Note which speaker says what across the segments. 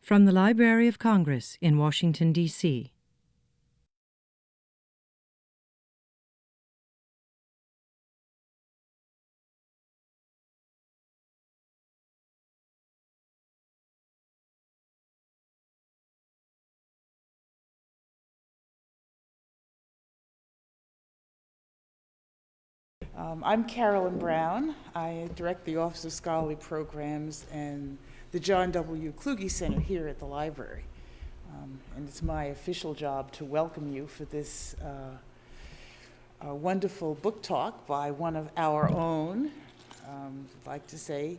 Speaker 1: From the Library of Congress in Washington, D.C.
Speaker 2: I'm Carolyn Brown. I direct the Office of Scholarly Programs and the John W. Kluge Center here at the library. And it's my official job to welcome you for this wonderful book talk by one of our own, I'd like to say,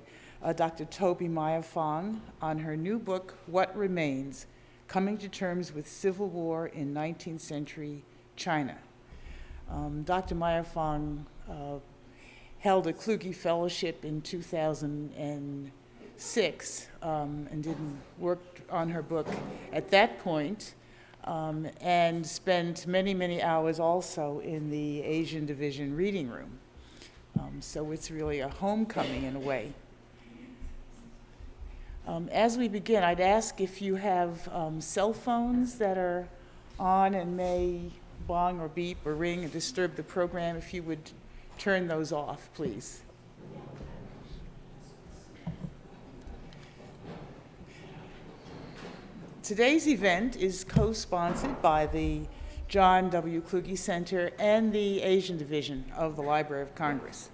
Speaker 2: Dr. Tobie Meyer-Fong on her new book, What Remains? Coming to Terms with Civil War in 19th Century China. Dr. Meyer-Fong held a Kluge Fellowship in 2006 and worked on her book at that point, and spent many, many hours also in the Asian Division reading room. So it's really a homecoming in a way. As we begin, I'd ask if you have cell phones that are on and may bong or beep or ring and disturb the program, if you would turn those off, please. Today's event is co-sponsored by the John W. Kluge Center and the Asian Division of the Library of Congress.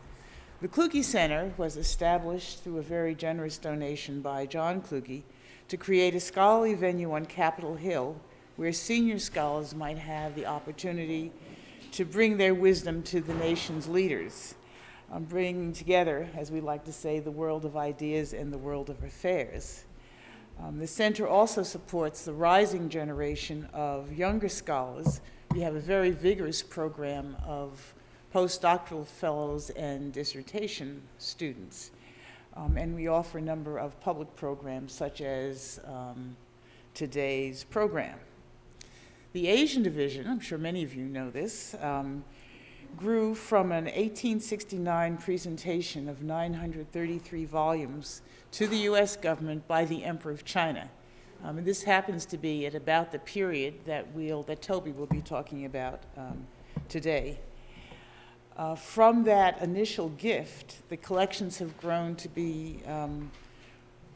Speaker 2: The Kluge Center was established through a very generous donation by John Kluge to create a scholarly venue on Capitol Hill where senior scholars might have the opportunity to bring their wisdom to the nation's leaders, bringing together, as we like to say, the world of ideas and the world of affairs. The center also supports the rising generation of younger scholars. We have a very vigorous program of postdoctoral fellows and dissertation students. And we offer a number of public programs, such as today's program. The Asian Division, I'm sure many of you know this, grew from an 1869 presentation of 933 volumes to the U.S. government by the Emperor of China. And this happens to be at about the period that Tobie will be talking about today. From that initial gift, the collections have grown to be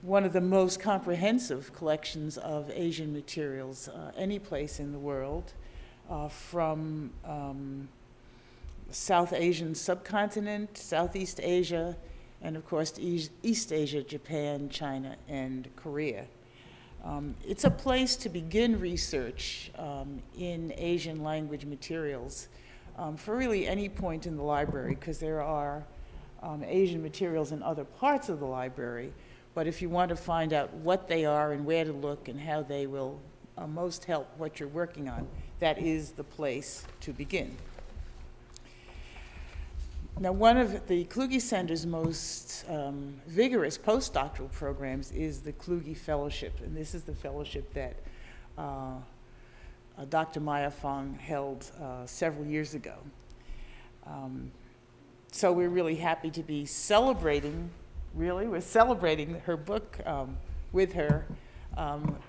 Speaker 2: one of the most comprehensive collections of Asian materials any place in the world, from South Asian subcontinent, Southeast Asia, and of course East Asia, Japan, China, and Korea. It's a place to begin research in Asian language materials for really any point in the library, because there are Asian materials in other parts of the library. But if you want to find out what they are and where to look and how they will most help what you're working on, that is the place to begin. Now, one of the Kluge Center's most vigorous postdoctoral programs is the Kluge Fellowship, and this is the fellowship that Dr. Meyer-Fong held several years ago. So we're really happy to be celebrating. We're celebrating her book with her.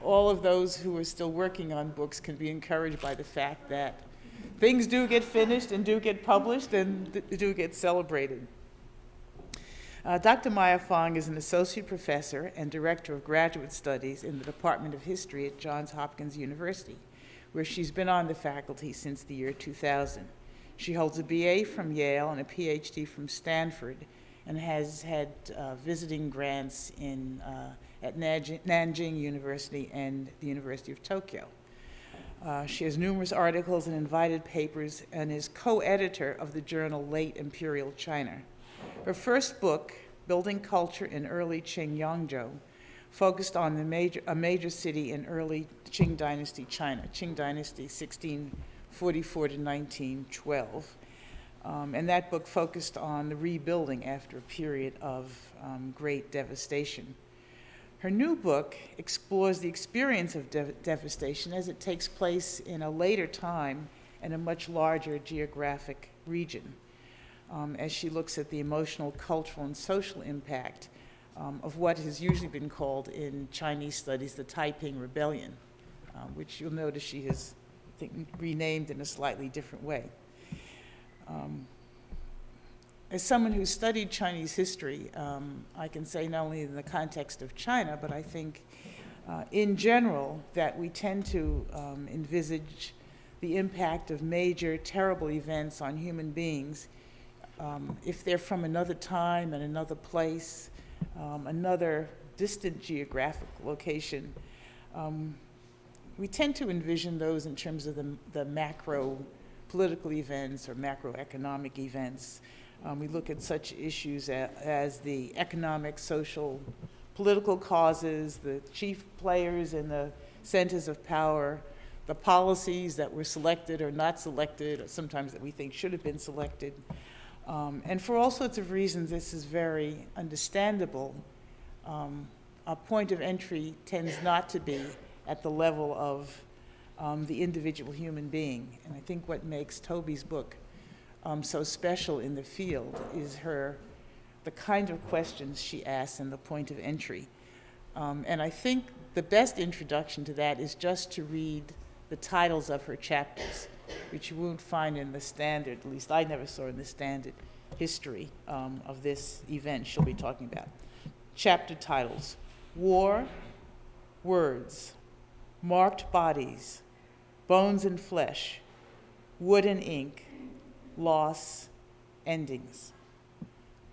Speaker 2: All of those who are still working on books can be encouraged by the fact that things do get finished and do get published and do get celebrated. Dr. Meyer-Fong is an associate professor and director of graduate studies in the Department of History at Johns Hopkins University, where she's been on the faculty since the year 2000. She holds a BA from Yale and a PhD from Stanford, and has had visiting grants at Nanjing University and the University of Tokyo. She has numerous articles and invited papers and is co-editor of the journal Late Imperial China. Her first book, Building Culture in Early Qing Yangzhou, focused on a major city in early Qing Dynasty China, Qing Dynasty 1644 to 1912. And that book focused on the rebuilding after a period of great devastation. Her new book explores the experience of devastation as it takes place in a later time and a much larger geographic region, as she looks at the emotional, cultural, and social impact of what has usually been called in Chinese studies the Taiping Rebellion, which you'll notice she has, I think, renamed in a slightly different way. As someone who studied Chinese history, I can say not only in the context of China, but I think in general that we tend to envisage the impact of major terrible events on human beings if they're from another time and another place, another distant geographic location. We tend to envision those in terms of the macro political events or macroeconomic events. We look at such issues as the economic, social, political causes, the chief players in the centers of power, the policies that were selected or not selected, or sometimes that we think should have been selected. And for all sorts of reasons, this is very understandable. Our point of entry tends not to be at the level of the individual human being. And I think what makes Tobie's book so special in the field is the kind of questions she asks in the point of entry. And I think the best introduction to that is just to read the titles of her chapters, which you won't find in the standard, at least I never saw in the standard history of this event she'll be talking about. Chapter titles: War, Words, Marked Bodies, Bones and Flesh, Wood and Ink, Loss, Endings.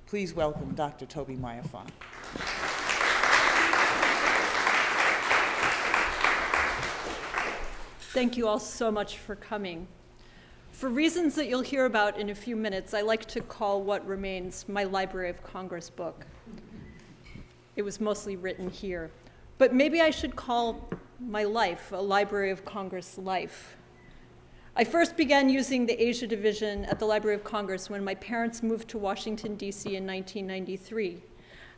Speaker 2: Please welcome Dr. Tobie Meyer-Fong.
Speaker 3: Thank you all so much for coming. For reasons that you'll hear about in a few minutes, I like to call what remains my Library of Congress book. It was mostly written here. But maybe I should call my life a Library of Congress life. I first began using the Asia Division at the Library of Congress when my parents moved to Washington, D.C. in 1993.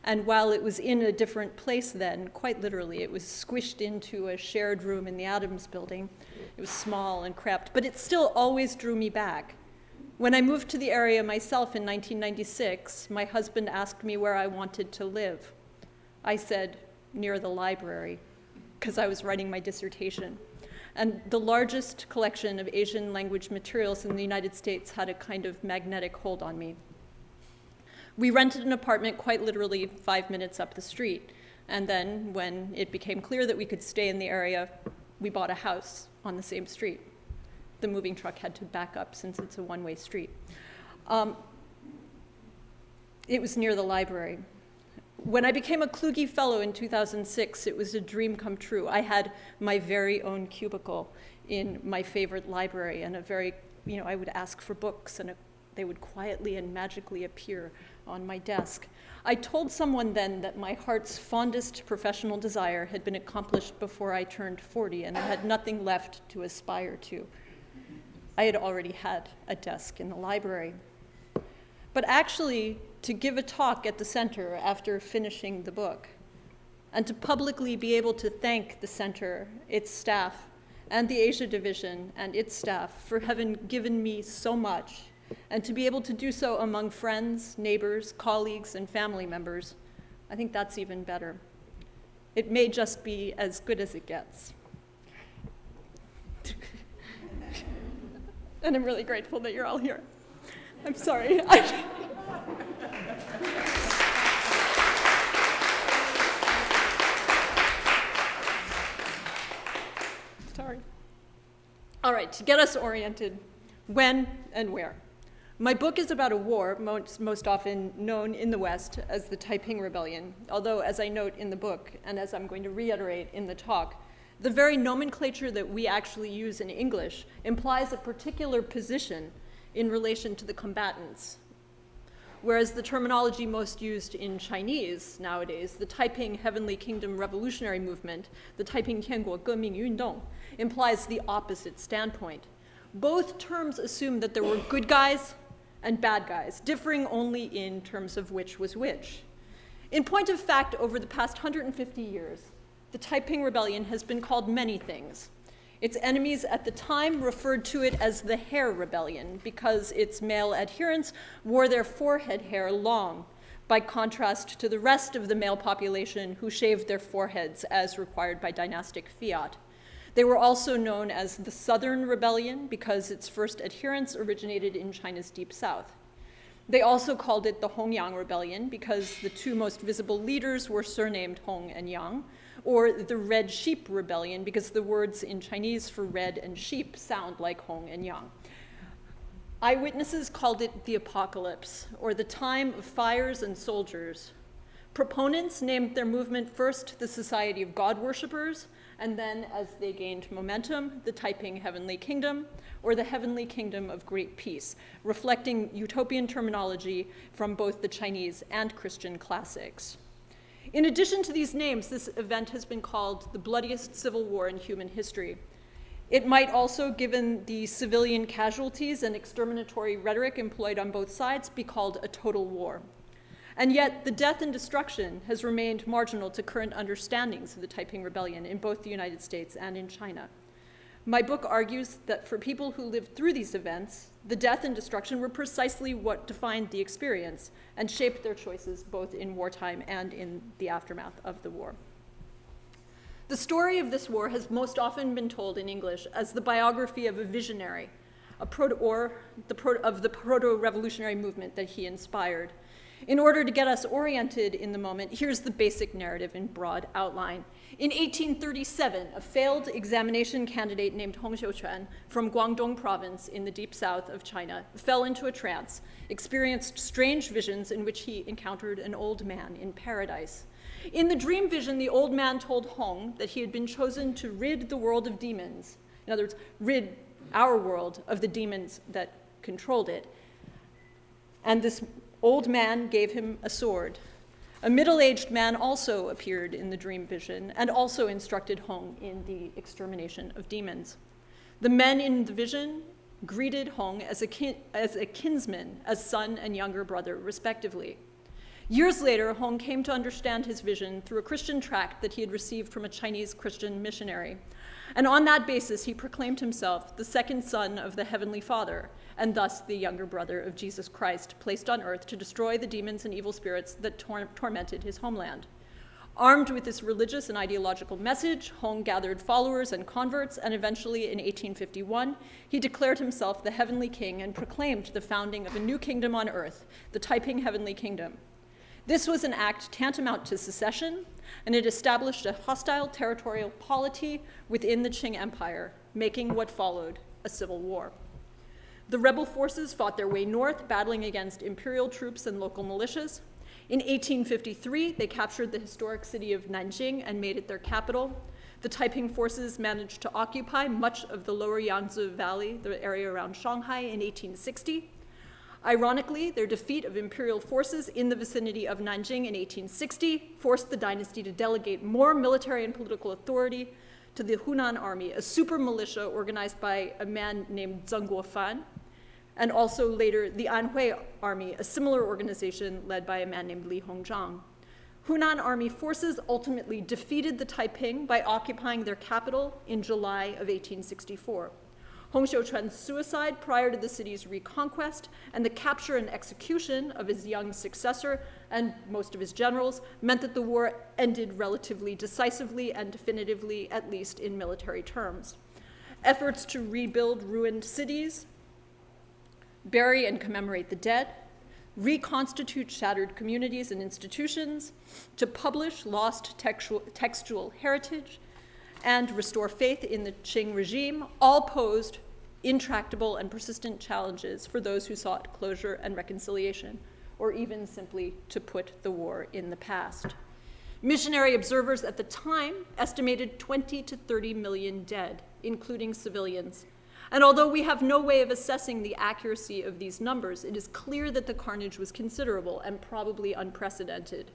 Speaker 3: And while it was in a different place then, quite literally, it was squished into a shared room in the Adams building. It was small and cramped, but it still always drew me back. When I moved to the area myself in 1996, my husband asked me where I wanted to live. I said, near the library, because I was writing my dissertation. And the largest collection of Asian language materials in the United States had a kind of magnetic hold on me. We rented an apartment quite literally 5 minutes up the street. And then when it became clear that we could stay in the area, we bought a house on the same street. The moving truck had to back up since it's a one-way street. It was near the library. When I became a Kluge Fellow in 2006, it was a dream come true. I had my very own cubicle in my favorite library, and I would ask for books, and they would quietly and magically appear on my desk. I told someone then that my heart's fondest professional desire had been accomplished before I turned 40, and I had nothing left to aspire to. I had already had a desk in the library. But actually, to give a talk at the center after finishing the book, and to publicly be able to thank the center, its staff, and the Asia Division and its staff for having given me so much, and to be able to do so among friends, neighbors, colleagues, and family members, I think that's even better. It may just be as good as it gets. And I'm really grateful that you're all here. I'm sorry. Sorry. All right, to get us oriented, when and where. My book is about a war most often known in the West as the Taiping Rebellion, although, as I note in the book, and as I'm going to reiterate in the talk, the very nomenclature that we actually use in English implies a particular position in relation to the combatants. Whereas the terminology most used in Chinese nowadays, the Taiping Heavenly Kingdom Revolutionary Movement, the Taiping Tianguo Geming Yundong, implies the opposite standpoint. Both terms assume that there were good guys and bad guys, differing only in terms of which was which. In point of fact, over the past 150 years, the Taiping Rebellion has been called many things. Its enemies at the time referred to it as the Hair Rebellion because its male adherents wore their forehead hair long, by contrast to the rest of the male population who shaved their foreheads as required by dynastic fiat. They were also known as the Southern Rebellion because its first adherents originated in China's deep south. They also called it the Hongyang Rebellion because the two most visible leaders were surnamed Hong and Yang, or the Red Sheep Rebellion because the words in Chinese for red and sheep sound like Hong and Yang. Eyewitnesses called it the apocalypse, or the time of fires and soldiers. Proponents named their movement first the Society of God Worshippers, and then, as they gained momentum, the Taiping Heavenly Kingdom, or the Heavenly Kingdom of Great Peace, reflecting utopian terminology from both the Chinese and Christian classics. In addition to these names, this event has been called the bloodiest civil war in human history. It might also, given the civilian casualties and exterminatory rhetoric employed on both sides, be called a total war. And yet, the death and destruction has remained marginal to current understandings of the Taiping Rebellion in both the United States and in China. My book argues that for people who lived through these events, the death and destruction were precisely what defined the experience and shaped their choices both in wartime and in the aftermath of the war. The story of this war has most often been told in English as the biography of a visionary, of the proto-revolutionary movement that he inspired. In order to get us oriented in the moment, here's the basic narrative in broad outline. In 1837, a failed examination candidate named Hong Xiuquan from Guangdong province in the deep south of China fell into a trance, experienced strange visions in which he encountered an old man in paradise. In the dream vision, the old man told Hong that he had been chosen to rid the world of demons. In other words, rid our world of the demons that controlled it. And this old man gave him a sword. A middle-aged man also appeared in the dream vision and also instructed Hong in the extermination of demons. The men in the vision greeted Hong as a kinsman, as son and younger brother, respectively. Years later, Hong came to understand his vision through a Christian tract that he had received from a Chinese Christian missionary. And on that basis, he proclaimed himself the second son of the Heavenly Father, and thus the younger brother of Jesus Christ, placed on earth to destroy the demons and evil spirits that tormented his homeland. Armed with this religious and ideological message, Hong gathered followers and converts, and eventually in 1851, he declared himself the Heavenly King and proclaimed the founding of a new kingdom on earth, the Taiping Heavenly Kingdom. This was an act tantamount to secession, and it established a hostile territorial polity within the Qing Empire, making what followed a civil war. The rebel forces fought their way north, battling against imperial troops and local militias. In 1853, they captured the historic city of Nanjing and made it their capital. The Taiping forces managed to occupy much of the lower Yangtze Valley, the area around Shanghai, in 1860. Ironically, their defeat of imperial forces in the vicinity of Nanjing in 1860 forced the dynasty to delegate more military and political authority to the Hunan Army, a super militia organized by a man named Zheng Guofan, and also later the Anhui Army, a similar organization led by a man named Li Hongzhang. Hunan Army forces ultimately defeated the Taiping by occupying their capital in July of 1864. Hong Xiuquan's suicide prior to the city's reconquest and the capture and execution of his young successor and most of his generals meant that the war ended relatively decisively and definitively, at least in military terms. Efforts to rebuild ruined cities, bury and commemorate the dead, reconstitute shattered communities and institutions, to publish lost textual heritage, and restore faith in the Qing regime, all posed intractable and persistent challenges for those who sought closure and reconciliation, or even simply to put the war in the past. Missionary observers at the time estimated 20 to 30 million dead, including civilians. And although we have no way of assessing the accuracy of these numbers, it is clear that the carnage was considerable and probably unprecedented.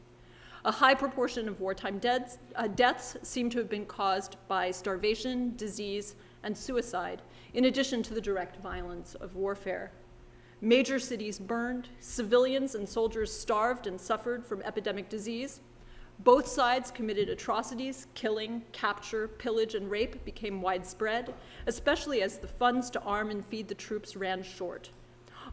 Speaker 3: A high proportion of wartime deaths seem to have been caused by starvation, disease, and suicide, in addition to the direct violence of warfare. Major cities burned, civilians and soldiers starved and suffered from epidemic disease. Both sides committed atrocities, killing, capture, pillage, and rape became widespread, especially as the funds to arm and feed the troops ran short.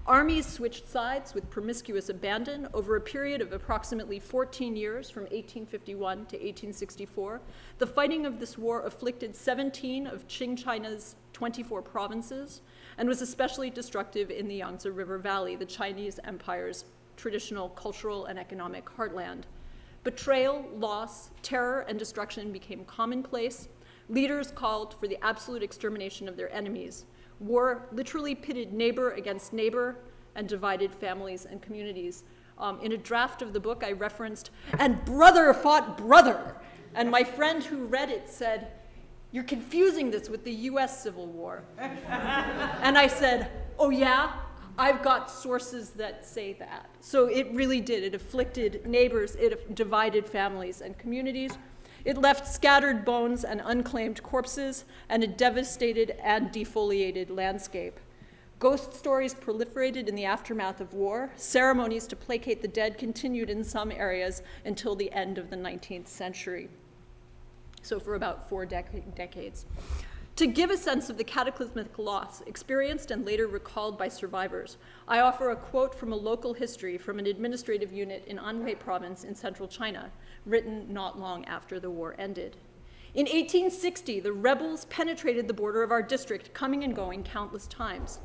Speaker 3: Armies switched sides with promiscuous abandon over a period of approximately 14 years from 1851 to 1864. The fighting of this war afflicted 17 of Qing China's 24 provinces and was especially destructive in the Yangtze River Valley, the Chinese Empire's traditional cultural and economic heartland. Betrayal, loss, terror, and destruction became commonplace. Leaders called for the absolute extermination of their enemies. War literally pitted neighbor against neighbor and divided families and communities. In a draft of the book, I referenced, and brother fought brother. And my friend who read it said, "You're confusing this with the US Civil War." And I said, "Oh yeah? I've got sources that say that." So it really did. It afflicted neighbors, it divided families and communities. It left scattered bones and unclaimed corpses and a devastated and defoliated landscape. Ghost stories proliferated in the aftermath of war. Ceremonies to placate the dead continued in some areas until the end of the 19th century. So for about 4 decades. To give a sense of the cataclysmic loss experienced and later recalled by survivors, I offer a quote from a local history from an administrative unit in Anhui province in central China, written not long after the war ended. In 1860, the rebels penetrated the border of our district, coming and going countless times.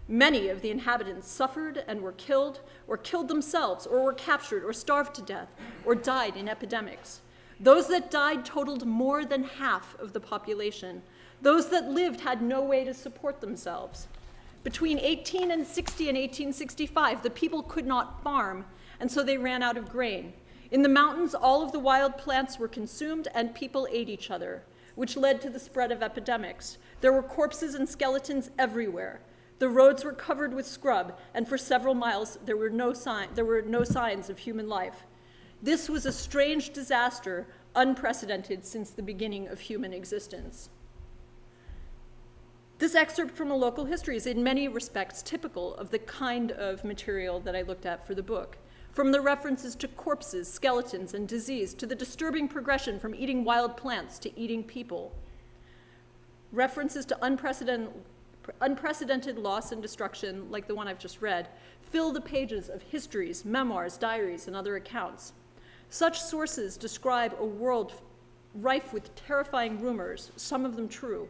Speaker 3: Many of the inhabitants suffered and were killed, or killed themselves, or were captured, or starved to death, or died in epidemics. Those that died totaled more than half of the population. Those that lived had no way to support themselves. Between 1860 and 1865, the people could not farm, and so they ran out of grain. In the mountains, all of the wild plants were consumed, and people ate each other, which led to the spread of epidemics. There were corpses and skeletons everywhere. The roads were covered with scrub, and for several miles, there were no signs of human life. This was a strange disaster, unprecedented since the beginning of human existence. This excerpt from a local history is in many respects typical of the kind of material that I looked at for the book. From the references to corpses, skeletons, and disease, to the disturbing progression from eating wild plants to eating people. References to unprecedented loss and destruction, like the one I've just read, fill the pages of histories, memoirs, diaries, and other accounts. Such sources describe a world rife with terrifying rumors, some of them true.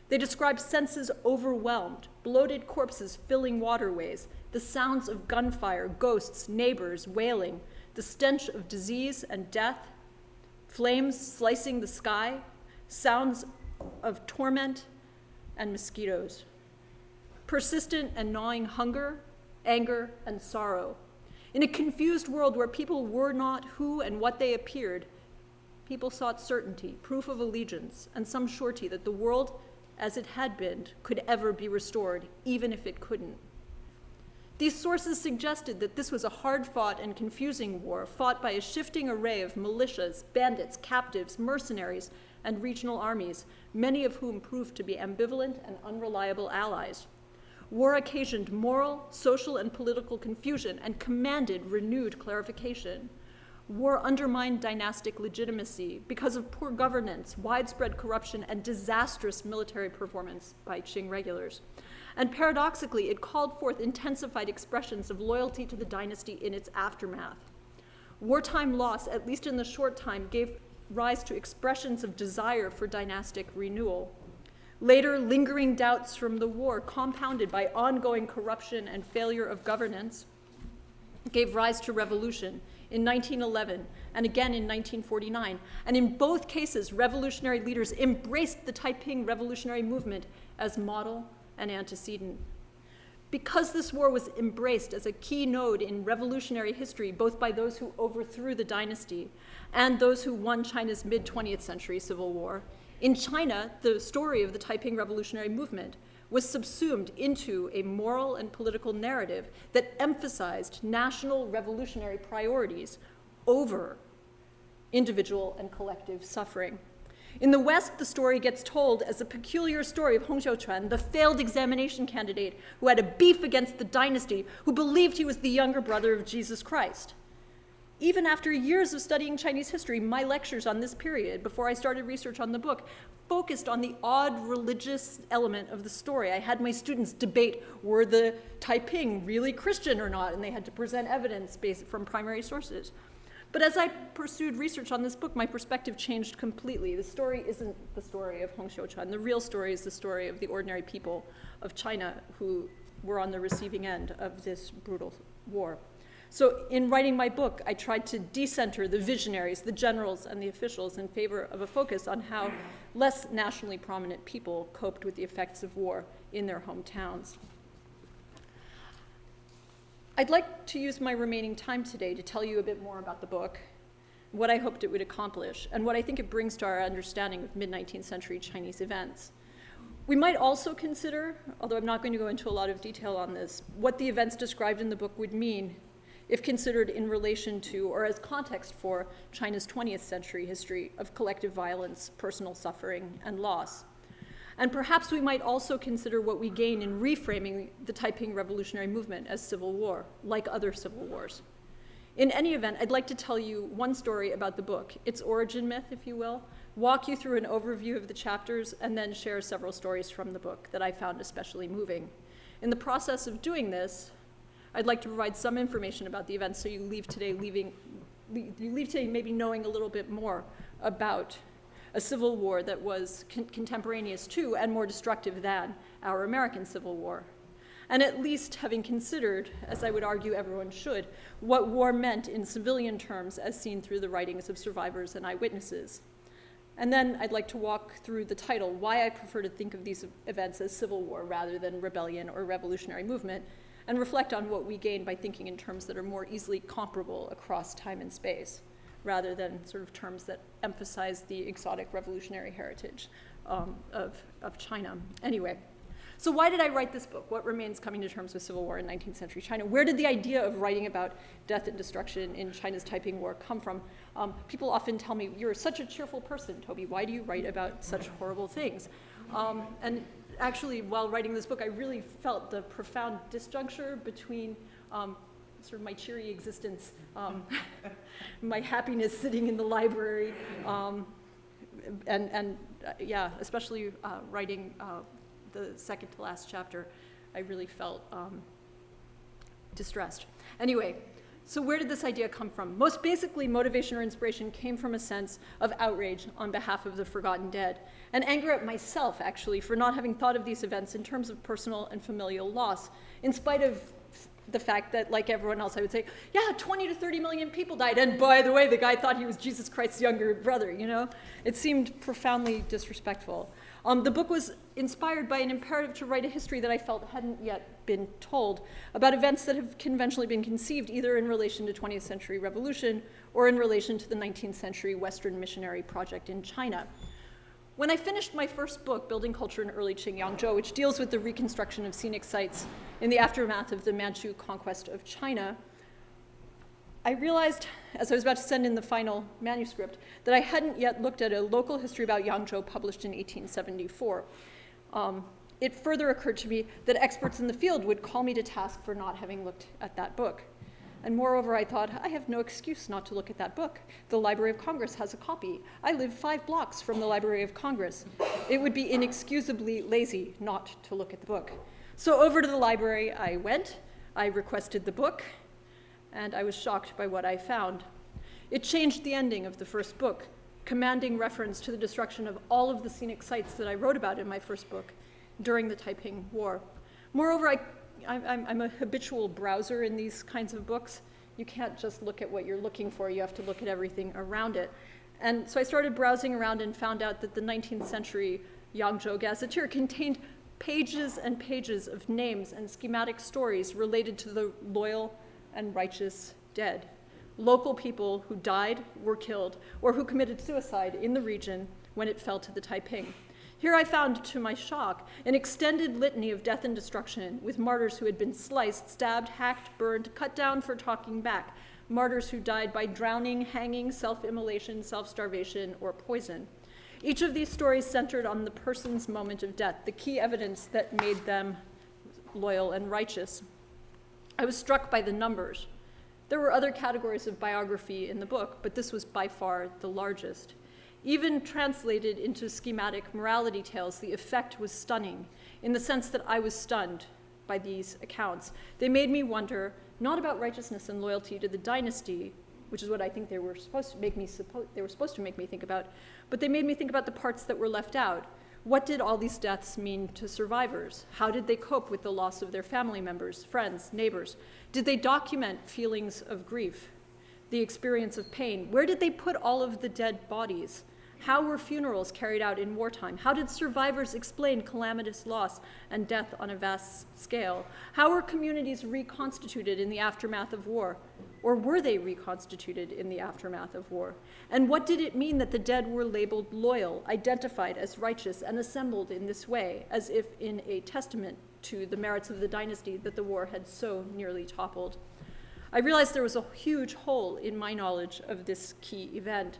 Speaker 3: They describe senses overwhelmed, bloated corpses filling waterways, the sounds of gunfire, ghosts, neighbors, wailing, the stench of disease and death, flames slicing the sky, sounds of torment and mosquitoes, persistent and gnawing hunger, anger, and sorrow. In a confused world where people were not who and what they appeared, people sought certainty, proof of allegiance, and some surety that the world as it had been could ever be restored, even if it couldn't. These sources suggested that this was a hard-fought and confusing war fought by a shifting array of militias, bandits, captives, mercenaries, and regional armies, many of whom proved to be ambivalent and unreliable allies. War occasioned moral, social, and political confusion and commanded renewed clarification. War undermined dynastic legitimacy because of poor governance, widespread corruption, and disastrous military performance by Qing regulars. And paradoxically, it called forth intensified expressions of loyalty to the dynasty in its aftermath. Wartime loss, at least in the short time, gave rise to expressions of desire for dynastic renewal. Later, lingering doubts from the war, compounded by ongoing corruption and failure of governance, gave rise to revolution in 1911 and again in 1949. And in both cases, revolutionary leaders embraced the Taiping revolutionary movement as model and antecedent. Because this war was embraced as a key node in revolutionary history, both by those who overthrew the dynasty and those who won China's mid-20th century civil war, in China, the story of the Taiping revolutionary movement was subsumed into a moral and political narrative that emphasized national revolutionary priorities over individual and collective suffering. In the West, the story gets told as a peculiar story of Hong Xiuquan, the failed examination candidate who had a beef against the dynasty, who believed he was the younger brother of Jesus Christ. Even after years of studying Chinese history, my lectures on this period, before I started research on the book, focused on the odd religious element of the story. I had my students debate, were the Taiping really Christian or not, and they had to present evidence based from primary sources. But as I pursued research on this book, my perspective changed completely. The story isn't the story of Hong Xiuquan. The real story is the story of the ordinary people of China who were on the receiving end of this brutal war. So in writing my book, I tried to decenter the visionaries, the generals, and the officials in favor of a focus on how less nationally prominent people coped with the effects of war in their hometowns. I'd like to use my remaining time today to tell you a bit more about the book, what I hoped it would accomplish, and what I think it brings to our understanding of mid-19th century Chinese events. We might also consider, although I'm not going to go into a lot of detail on this, what the events described in the book would mean if considered in relation to, or as context for, China's 20th century history of collective violence, personal suffering, and loss. And perhaps we might also consider what we gain in reframing the Taiping Revolutionary Movement as civil war, like other civil wars. In any event, I'd like to tell you one story about the book, its origin myth, if you will, walk you through an overview of the chapters, and then share several stories from the book that I found especially moving. In the process of doing this, I'd like to provide some information about the events so you leave today maybe knowing a little bit more about a civil war that was contemporaneous to and more destructive than our American Civil War. And at least having considered, as I would argue everyone should, what war meant in civilian terms as seen through the writings of survivors and eyewitnesses. And then I'd like to walk through the title, why I prefer to think of these events as civil war rather than rebellion or revolutionary movement, and reflect on what we gain by thinking in terms that are more easily comparable across time and space, rather than sort of terms that emphasize the exotic revolutionary heritage of China. Anyway, so why did I write this book? What remains coming to terms with civil war in 19th century China? Where did the idea of writing about death and destruction in China's Taiping War come from? People often tell me, you're such a cheerful person, Tobie. Why do you write about such horrible things? And actually, while writing this book, I really felt the profound disjuncture between sort of my cheery existence, my happiness sitting in the library, and especially writing the second to last chapter, I really felt distressed. Anyway, so where did this idea come from? Most basically, motivation or inspiration came from a sense of outrage on behalf of the forgotten dead, and anger at myself, actually, for not having thought of these events in terms of personal and familial loss, in spite of the fact that, like everyone else, I would say, yeah, 20 to 30 million people died, and by the way, the guy thought he was Jesus Christ's younger brother, you know? It seemed profoundly disrespectful. The book was inspired by an imperative to write a history that I felt hadn't yet been told, about events that have conventionally been conceived either in relation to 20th century revolution or in relation to the 19th century Western missionary project in China. When I finished my first book, Building Culture in Early Qing Yangzhou, which deals with the reconstruction of scenic sites in the aftermath of the Manchu conquest of China, I realized, as I was about to send in the final manuscript, that I hadn't yet looked at a local history about Yangzhou published in 1874. It further occurred to me that experts in the field would call me to task for not having looked at that book. And moreover, I thought, I have no excuse not to look at that book. The Library of Congress has a copy. I live 5 blocks from the Library of Congress. It would be inexcusably lazy not to look at the book. So over to the library I went, I requested the book, and I was shocked by what I found. It changed the ending of the first book, commanding reference to the destruction of all of the scenic sites that I wrote about in my first book during the Taiping War. Moreover, I'm a habitual browser in these kinds of books. You can't just look at what you're looking for, you have to look at everything around it. And so I started browsing around and found out that the 19th century Yangzhou Gazetteer contained pages and pages of names and schematic stories related to the loyal and righteous dead. Local people who died, were killed, or who committed suicide in the region when it fell to the Taiping. Here I found, to my shock, an extended litany of death and destruction with martyrs who had been sliced, stabbed, hacked, burned, cut down for talking back, martyrs who died by drowning, hanging, self-immolation, self-starvation, or poison. Each of these stories centered on the person's moment of death, the key evidence that made them loyal and righteous. I was struck by the numbers. There were other categories of biography in the book, but this was by far the largest. Even translated into schematic morality tales, the effect was stunning, in the sense that I was stunned by these accounts. They made me wonder, not about righteousness and loyalty to the dynasty, which is what I think they were supposed to make me think about, but they made me think about the parts that were left out. What did all these deaths mean to survivors? How did they cope with the loss of their family members, friends, neighbors? Did they document feelings of grief, the experience of pain? Where did they put all of the dead bodies? How were funerals carried out in wartime? How did survivors explain calamitous loss and death on a vast scale? How were communities reconstituted in the aftermath of war? Or were they reconstituted in the aftermath of war? And what did it mean that the dead were labeled loyal, identified as righteous, and assembled in this way, as if in a testament to the merits of the dynasty that the war had so nearly toppled? I realized there was a huge hole in my knowledge of this key event.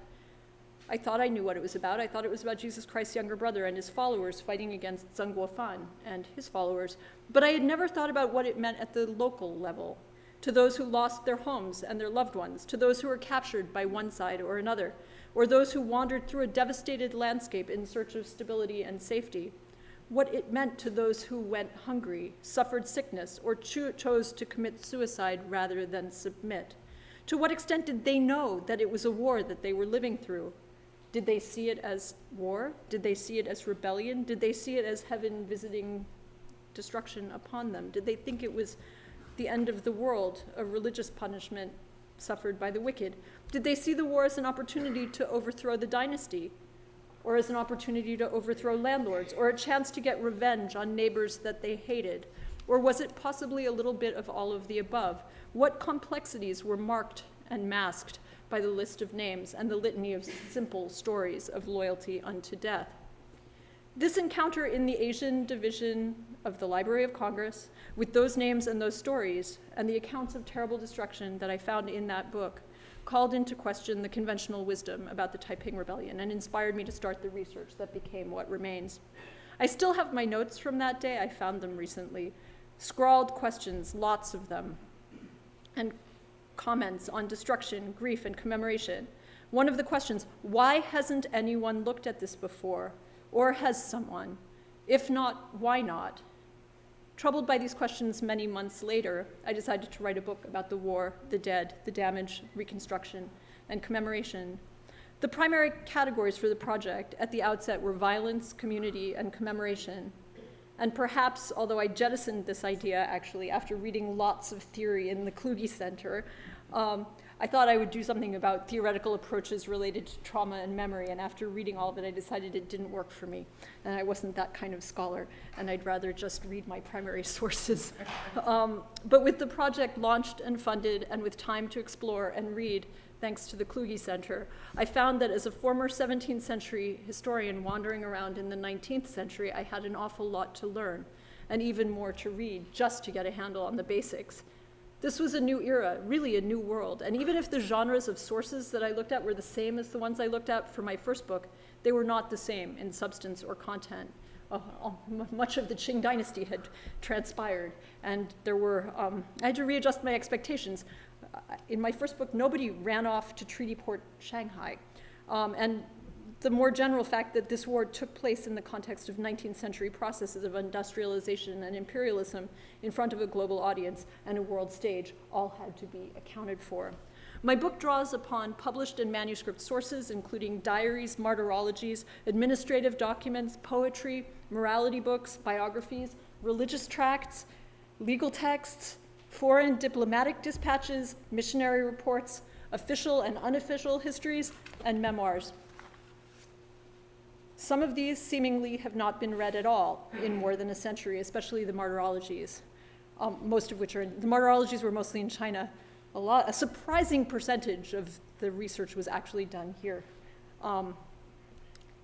Speaker 3: I thought I knew what it was about. I thought it was about Jesus Christ's younger brother and his followers fighting against Zheng Guofan and his followers. But I had never thought about what it meant at the local level, to those who lost their homes and their loved ones, to those who were captured by one side or another, or those who wandered through a devastated landscape in search of stability and safety. What it meant to those who went hungry, suffered sickness, or chose to commit suicide rather than submit. To what extent did they know that it was a war that they were living through? Did they see it as war? Did they see it as rebellion? Did they see it as heaven visiting destruction upon them? Did they think it was the end of the world, a religious punishment suffered by the wicked? Did they see the war as an opportunity to overthrow the dynasty, or as an opportunity to overthrow landlords, or a chance to get revenge on neighbors that they hated? Or was it possibly a little bit of all of the above? What complexities were marked and masked by the list of names and the litany of simple stories of loyalty unto death? This encounter in the Asian division of the Library of Congress, with those names and those stories, and the accounts of terrible destruction that I found in that book, called into question the conventional wisdom about the Taiping Rebellion and inspired me to start the research that became what remains. I still have my notes from that day. I found them recently. Scrawled questions, lots of them, and comments on destruction, grief, and commemoration. One of the questions, why hasn't anyone looked at this before? Or has someone? If not, why not? Troubled by these questions many months later, I decided to write a book about the war, the dead, the damage, reconstruction, and commemoration. The primary categories for the project at the outset were violence, community, and commemoration. And perhaps, although I jettisoned this idea actually after reading lots of theory in the Kluge Center, I thought I would do something about theoretical approaches related to trauma and memory, and after reading all of it, I decided it didn't work for me, and I wasn't that kind of scholar, and I'd rather just read my primary sources. But with the project launched and funded, and with time to explore and read, thanks to the Kluge Center, I found that as a former 17th century historian wandering around in the 19th century, I had an awful lot to learn, and even more to read, just to get a handle on the basics. This was a new era, really a new world, and even if the genres of sources that I looked at were the same as the ones I looked at for my first book, they were not the same in substance or content. Much of the Qing dynasty had transpired, and I had to readjust my expectations. In my first book, nobody ran off to Treaty Port Shanghai, and the more general fact that this war took place in the context of 19th century processes of industrialization and imperialism in front of a global audience and a world stage all had to be accounted for. My book draws upon published and manuscript sources, including diaries, martyrologies, administrative documents, poetry, morality books, biographies, religious tracts, legal texts, foreign diplomatic dispatches, missionary reports, official and unofficial histories, and memoirs. Some of these seemingly have not been read at all in more than a century, especially the martyrologies, most of which the martyrologies were mostly in China. A surprising percentage of the research was actually done here.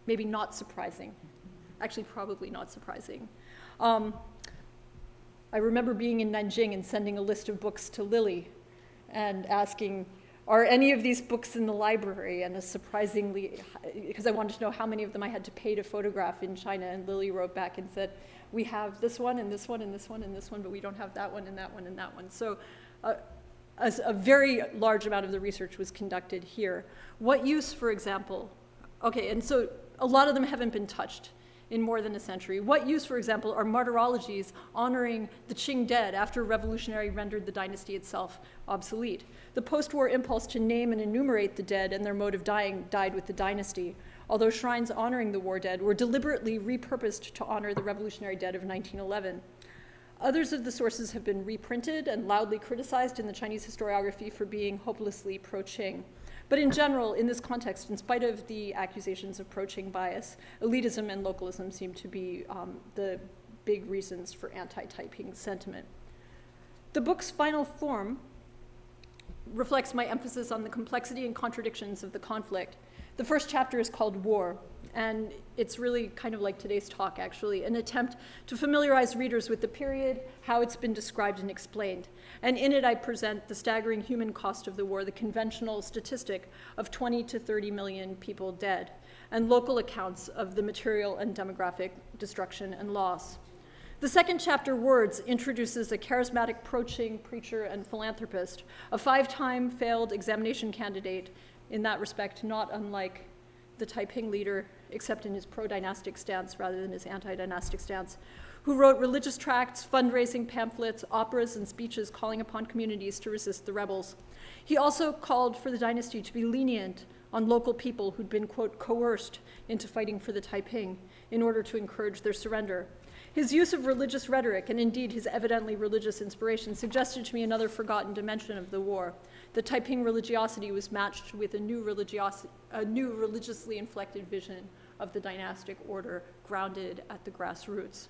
Speaker 3: Maybe not surprising, actually probably not surprising. I remember being in Nanjing and sending a list of books to Lily and asking, are any of these books in the library? And because I wanted to know how many of them I had to pay to photograph in China, and Lily wrote back and said, we have this one and this one and this one and this one, but we don't have that one and that one and that one. So a very large amount of the research was conducted here. What use, for example, okay, and so a lot of them haven't been touched in more than a century. What use, for example, are martyrologies honoring the Qing dead after revolutionary rendered the dynasty itself obsolete? The post-war impulse to name and enumerate the dead and their mode of dying died with the dynasty, although shrines honoring the war dead were deliberately repurposed to honor the revolutionary dead of 1911. Others of the sources have been reprinted and loudly criticized in the Chinese historiography for being hopelessly pro-Qing. But in general, in this context, in spite of the accusations of pro-Qing bias, elitism and localism seem to be the big reasons for anti-Taiping sentiment. The book's final form reflects my emphasis on the complexity and contradictions of the conflict. The first chapter is called War, and it's really kind of like today's talk, actually, an attempt to familiarize readers with the period, how it's been described and explained. And in it, I present the staggering human cost of the war, the conventional statistic of 20 to 30 million people dead, and local accounts of the material and demographic destruction and loss. The second chapter, Words, introduces a charismatic pro-Qing preacher and philanthropist, a 5-time failed examination candidate, in that respect, not unlike the Taiping leader, except in his pro-dynastic stance rather than his anti-dynastic stance, who wrote religious tracts, fundraising pamphlets, operas, and speeches calling upon communities to resist the rebels. He also called for the dynasty to be lenient on local people who'd been, quote, coerced into fighting for the Taiping in order to encourage their surrender. His use of religious rhetoric, and indeed his evidently religious inspiration, suggested to me another forgotten dimension of the war. The Taiping religiosity was matched with a new religiously inflected vision of the dynastic order grounded at the grassroots.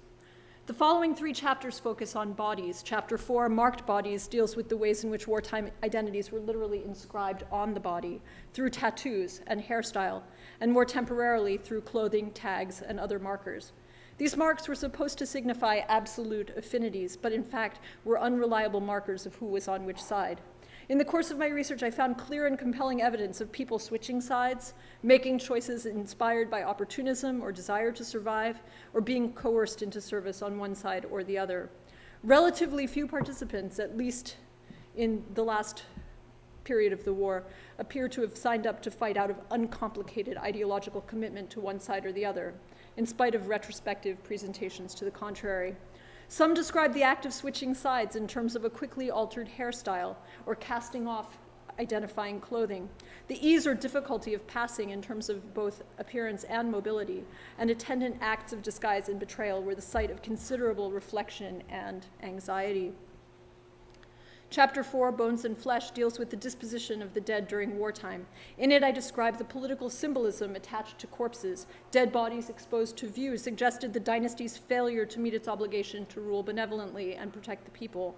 Speaker 3: The following 3 chapters focus on bodies. Chapter 4, Marked Bodies, deals with the ways in which wartime identities were literally inscribed on the body through tattoos and hairstyle, and more temporarily through clothing, tags, and other markers. These marks were supposed to signify absolute affinities, but in fact were unreliable markers of who was on which side. In the course of my research, I found clear and compelling evidence of people switching sides, making choices inspired by opportunism or desire to survive, or being coerced into service on one side or the other. Relatively few participants, at least in the last period of the war, appear to have signed up to fight out of uncomplicated ideological commitment to one side or the other, in spite of retrospective presentations to the contrary. Some describe the act of switching sides in terms of a quickly altered hairstyle or casting off identifying clothing, the ease or difficulty of passing in terms of both appearance and mobility, and attendant acts of disguise and betrayal were the site of considerable reflection and anxiety. Chapter 4, Bones and Flesh, deals with the disposition of the dead during wartime. In it, I describe the political symbolism attached to corpses. Dead bodies exposed to view suggested the dynasty's failure to meet its obligation to rule benevolently and protect the people.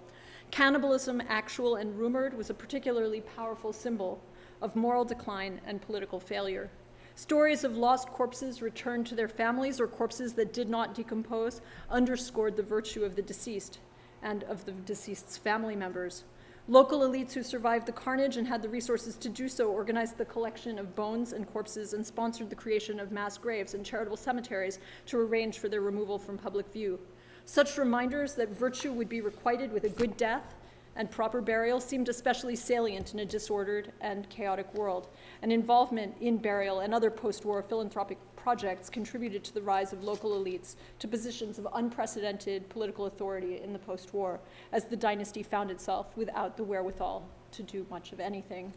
Speaker 3: Cannibalism, actual and rumored, was a particularly powerful symbol of moral decline and political failure. Stories of lost corpses returned to their families or corpses that did not decompose underscored the virtue of the deceased and of the deceased's family members. Local elites who survived the carnage and had the resources to do so organized the collection of bones and corpses and sponsored the creation of mass graves and charitable cemeteries to arrange for their removal from public view. Such reminders that virtue would be requited with a good death and proper burial seemed especially salient in a disordered and chaotic world, and involvement in burial and other post-war philanthropic projects contributed to the rise of local elites to positions of unprecedented political authority in the post-war, as the dynasty found itself without the wherewithal to do much of anything.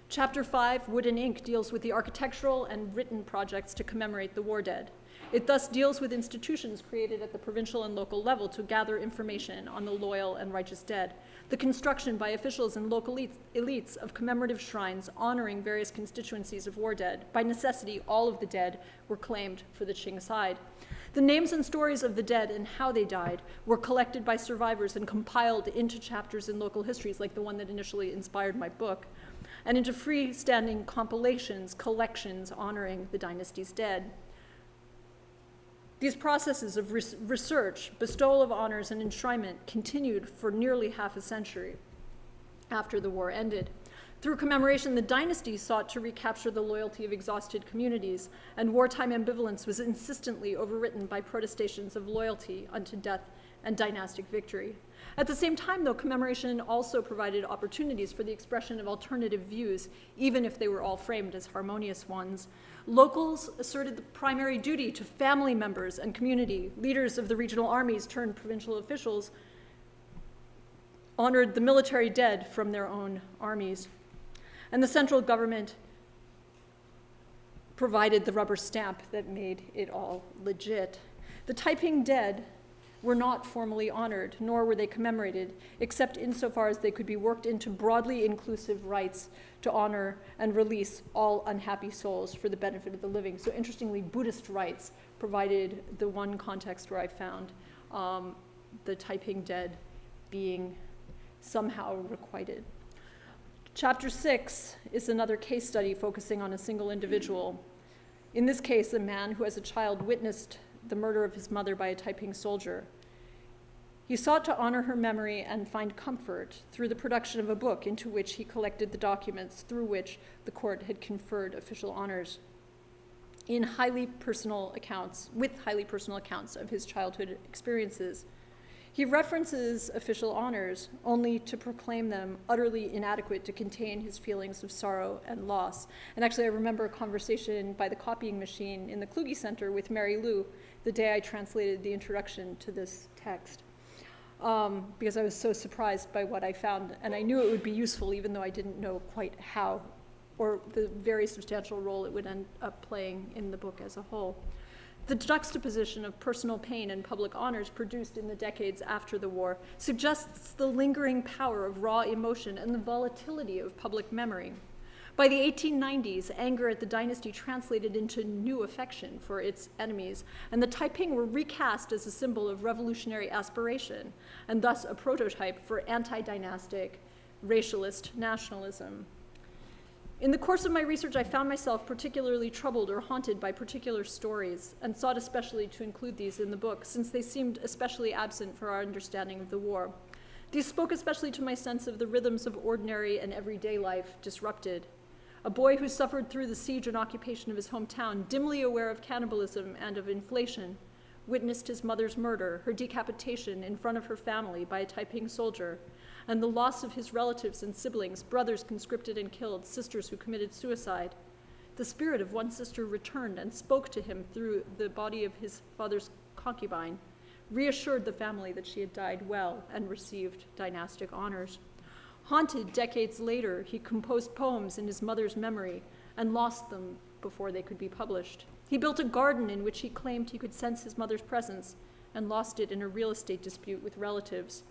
Speaker 3: Chapter 5, Wood and Ink, deals with the architectural and written projects to commemorate the war dead. It thus deals with institutions created at the provincial and local level to gather information on the loyal and righteous dead, the construction by officials and local elites of commemorative shrines honoring various constituencies of war dead. By necessity, all of the dead were claimed for the Qing side. The names and stories of the dead and how they died were collected by survivors and compiled into chapters in local histories, like the one that initially inspired my book, and into freestanding compilations, collections honoring the dynasty's dead. These processes of research, bestowal of honors, and enshrinement continued for nearly half a century after the war ended. Through commemoration, the dynasty sought to recapture the loyalty of exhausted communities, and wartime ambivalence was insistently overwritten by protestations of loyalty unto death and dynastic victory. At the same time, though, Commemoration also provided opportunities for the expression of alternative views, even if they were all framed as harmonious ones. Locals asserted the primary duty to family members and community. Leaders of the regional armies turned provincial officials honored the military dead from their own armies. And the central government provided the rubber stamp that made it all legit. The Taiping dead were not formally honored, nor were they commemorated, except insofar as they could be worked into broadly inclusive rights to honor and release all unhappy souls for the benefit of the living. So interestingly, Buddhist rights provided the one context where I found the Taiping dead being somehow requited. Chapter 6 is another case study focusing on a single individual. In this case, a man who as a child witnessed the murder of his mother by a Taiping soldier. He sought to honor her memory and find comfort through the production of a book into which he collected the documents through which the court had conferred official honors with highly personal accounts of his childhood experiences. He references official honors only to proclaim them utterly inadequate to contain his feelings of sorrow and loss. And actually, I remember a conversation by the copying machine in the Kluge Center with Mary Lou the day I translated the introduction to this text, because I was so surprised by what I found. And I knew it would be useful, even though I didn't know quite how, or the very substantial role it would end up playing in the book as a whole. The juxtaposition of personal pain and public honors produced in the decades after the war suggests the lingering power of raw emotion and the volatility of public memory. By the 1890s, anger at the dynasty translated into new affection for its enemies, and the Taiping were recast as a symbol of revolutionary aspiration, and thus a prototype for anti-dynastic racialist nationalism. In the course of my research, I found myself particularly troubled or haunted by particular stories, and sought especially to include these in the book, since they seemed especially absent for our understanding of the war. These spoke especially to my sense of the rhythms of ordinary and everyday life disrupted. A boy who suffered through the siege and occupation of his hometown, dimly aware of cannibalism and of inflation, witnessed his mother's murder, her decapitation in front of her family by a Taiping soldier, and the loss of his relatives and siblings, brothers conscripted and killed, sisters who committed suicide. The spirit of one sister returned and spoke to him through the body of his father's concubine, reassured the family that she had died well and received dynastic honors. Haunted decades later, he composed poems in his mother's memory and lost them before they could be published. He built a garden in which he claimed he could sense his mother's presence and lost it in a real estate dispute with relatives.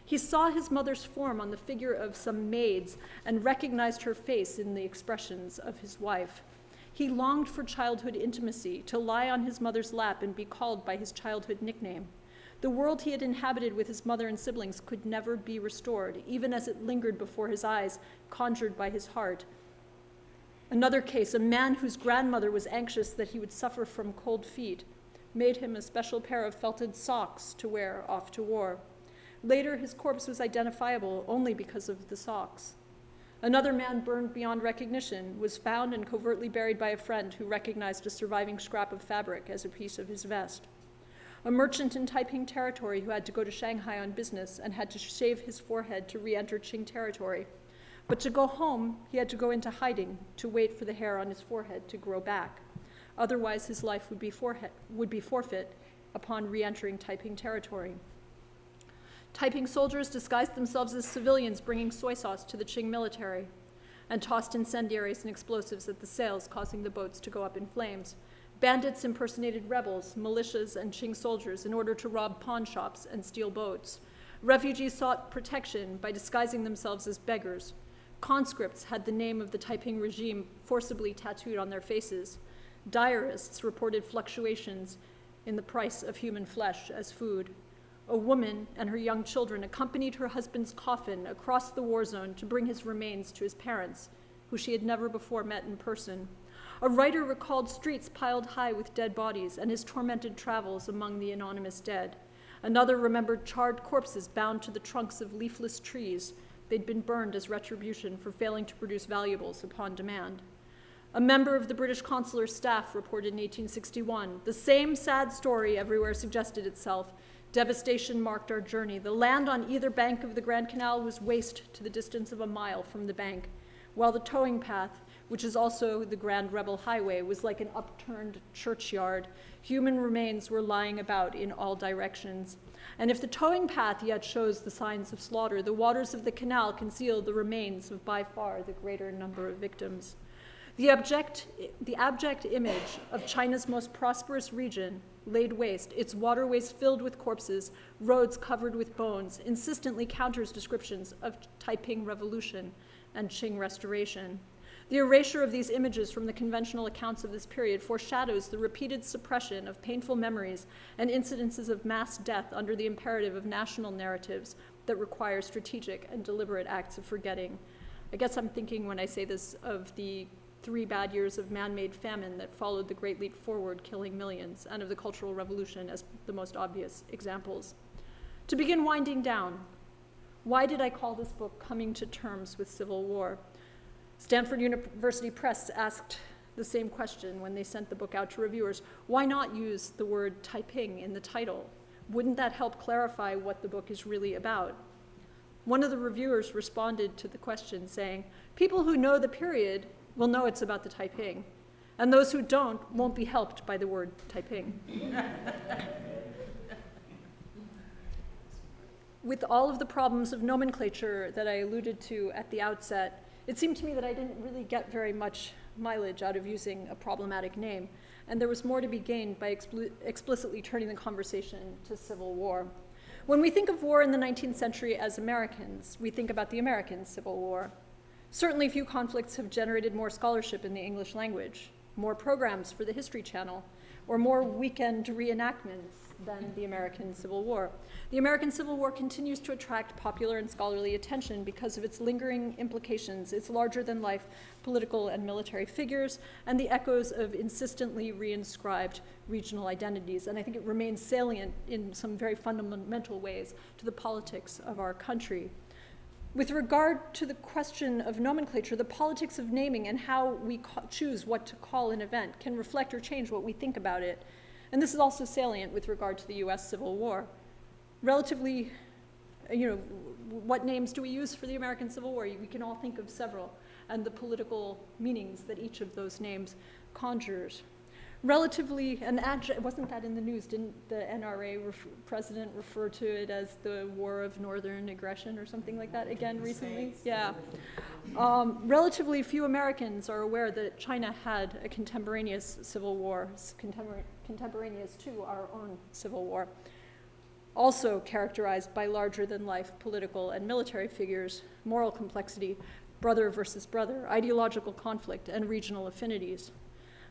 Speaker 3: He saw his mother's form on the figure of some maids and recognized her face in the expressions of his wife. He longed for childhood intimacy, to lie on his mother's lap and be called by his childhood nickname. The world he had inhabited with his mother and siblings could never be restored, even as it lingered before his eyes, conjured by his heart. Another case, a man whose grandmother was anxious that he would suffer from cold feet, made him a special pair of felted socks to wear off to war. Later, his corpse was identifiable only because of the socks. Another man burned beyond recognition was found and covertly buried by a friend who recognized a surviving scrap of fabric as a piece of his vest. A merchant in Taiping territory who had to go to Shanghai on business and had to shave his forehead to re-enter Qing territory. But to go home, he had to go into hiding to wait for the hair on his forehead to grow back. Otherwise, his life would be forfeit upon re-entering Taiping territory. Taiping soldiers disguised themselves as civilians bringing soy sauce to the Qing military and tossed incendiaries and explosives at the sails, causing the boats to go up in flames. Bandits impersonated rebels, militias, and Qing soldiers in order to rob pawn shops and steal boats. Refugees sought protection by disguising themselves as beggars. Conscripts had the name of the Taiping regime forcibly tattooed on their faces. Diarists reported fluctuations in the price of human flesh as food. A woman and her young children accompanied her husband's coffin across the war zone to bring his remains to his parents, who she had never before met in person. A writer recalled streets piled high with dead bodies and his tormented travels among the anonymous dead. Another remembered charred corpses bound to the trunks of leafless trees. They'd been burned as retribution for failing to produce valuables upon demand. A member of the British consular staff reported in 1861, the same sad story everywhere suggested itself. Devastation marked our journey. The land on either bank of the Grand Canal was waste to the distance of a mile from the bank, while the towing path, which is also the Grand Rebel Highway, was like an upturned churchyard. Human remains were lying about in all directions. And if the towing path yet shows the signs of slaughter, the waters of the canal conceal the remains of by far the greater number of victims. The abject image of China's most prosperous region laid waste, its waterways filled with corpses, roads covered with bones, insistently counters descriptions of Taiping Revolution and Qing Restoration. The erasure of these images from the conventional accounts of this period foreshadows the repeated suppression of painful memories and incidences of mass death under the imperative of national narratives that require strategic and deliberate acts of forgetting. I guess I'm thinking when I say this of the 3 bad years of man-made famine that followed the Great Leap Forward, killing millions, and of the Cultural Revolution as the most obvious examples. To begin winding down, why did I call this book Coming to Terms with Civil War? Stanford University Press asked the same question when they sent the book out to reviewers. Why not use the word Taiping in the title? Wouldn't that help clarify what the book is really about? One of the reviewers responded to the question saying, people who know the period will know it's about the Taiping, and those who don't won't be helped by the word Taiping. With all of the problems of nomenclature that I alluded to at the outset, it seemed to me that I didn't really get very much mileage out of using a problematic name, and there was more to be gained by explicitly turning the conversation to civil war. When we think of war in the 19th century as Americans, we think about the American Civil War. Certainly few conflicts have generated more scholarship in the English language, more programs for the History Channel, or more weekend reenactments than the American Civil War. The American Civil War continues to attract popular and scholarly attention because of its lingering implications, its larger-than-life political and military figures, and the echoes of insistently reinscribed regional identities. And I think it remains salient in some very fundamental ways to the politics of our country. With regard to the question of nomenclature, the politics of naming and how we choose what to call an event can reflect or change what we think about it. And this is also salient with regard to the US Civil War. Relatively, what names do we use for the American Civil War? We can all think of several, and the political meanings that each of those names conjures. Relatively, wasn't that in the news? Didn't the NRA president refer to it as the War of Northern Aggression or something like that again recently? Yeah. Relatively few Americans are aware that China had a contemporaneous civil war, contemporaneous to our own civil war, also characterized by larger-than-life political and military figures, moral complexity, brother versus brother, ideological conflict, and regional affinities.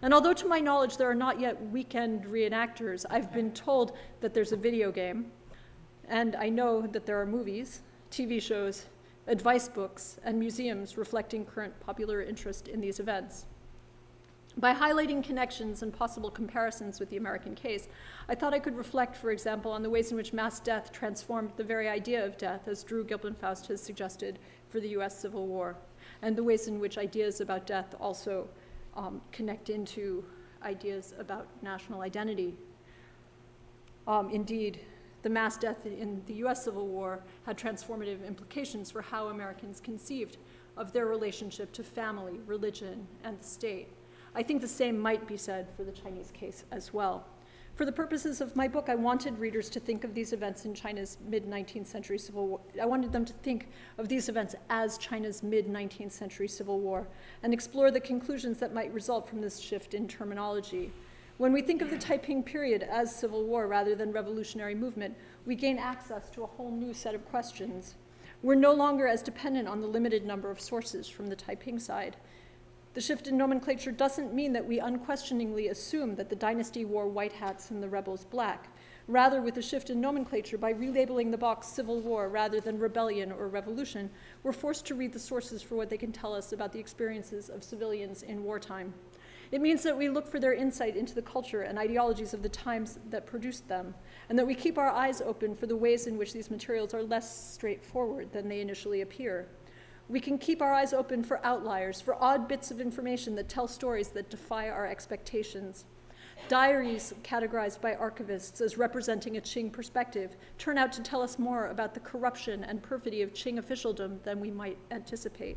Speaker 3: And although to my knowledge there are not yet weekend reenactors, I've been told that there's a video game, and I know that there are movies, TV shows, advice books, and museums reflecting current popular interest in these events. By highlighting connections and possible comparisons with the American case, I thought I could reflect, for example, on the ways in which mass death transformed the very idea of death, as Drew Gilpin-Faust has suggested for the US Civil War, and the ways in which ideas about death also connect into ideas about national identity. Indeed, the mass death in the US Civil War had transformative implications for how Americans conceived of their relationship to family, religion, and the state. I think the same might be said for the Chinese case as well. For the purposes of my book, I wanted readers to think of these events in China's mid-19th century civil war. I wanted them to think of these events as China's mid-19th century civil war and explore the conclusions that might result from this shift in terminology. When we think of the Taiping period as civil war rather than revolutionary movement, we gain access to a whole new set of questions. We're no longer as dependent on the limited number of sources from the Taiping side. The shift in nomenclature doesn't mean that we unquestioningly assume that the dynasty wore white hats and the rebels black. Rather, with the shift in nomenclature, by relabeling the box Civil War rather than rebellion or revolution, we're forced to read the sources for what they can tell us about the experiences of civilians in wartime. It means that we look for their insight into the culture and ideologies of the times that produced them, and that we keep our eyes open for the ways in which these materials are less straightforward than they initially appear. We can keep our eyes open for outliers, for odd bits of information that tell stories that defy our expectations. Diaries categorized by archivists as representing a Qing perspective turn out to tell us more about the corruption and perfidy of Qing officialdom than we might anticipate.